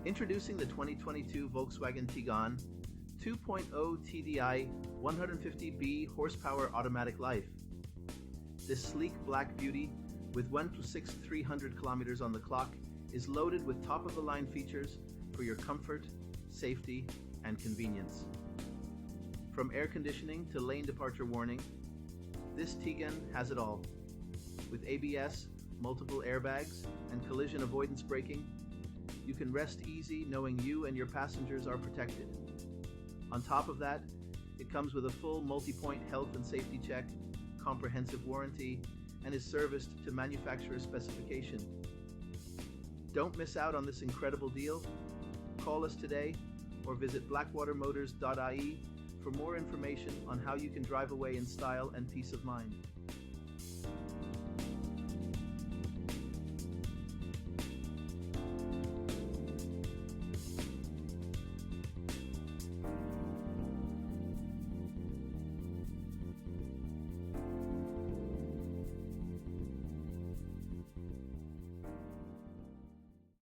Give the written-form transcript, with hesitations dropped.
Introducing the 2022 Volkswagen Tiguan 2.0 TDI 150B horsepower automatic life. This sleek black beauty with 1 to 6 300 kilometers on the clock is loaded with top-of-the-line features for your comfort, safety, and convenience. From air conditioning to lane departure warning, this Tiguan has it all. With ABS, multiple airbags, and collision avoidance braking, you can rest easy knowing you and your passengers are protected. On top of that, it comes with a full multi-point health and safety check, comprehensive warranty, and is serviced to manufacturer's specification. Don't miss out on this incredible deal. Call us today or visit blackwatermotors.ie for more information on how you can drive away in style and peace of mind.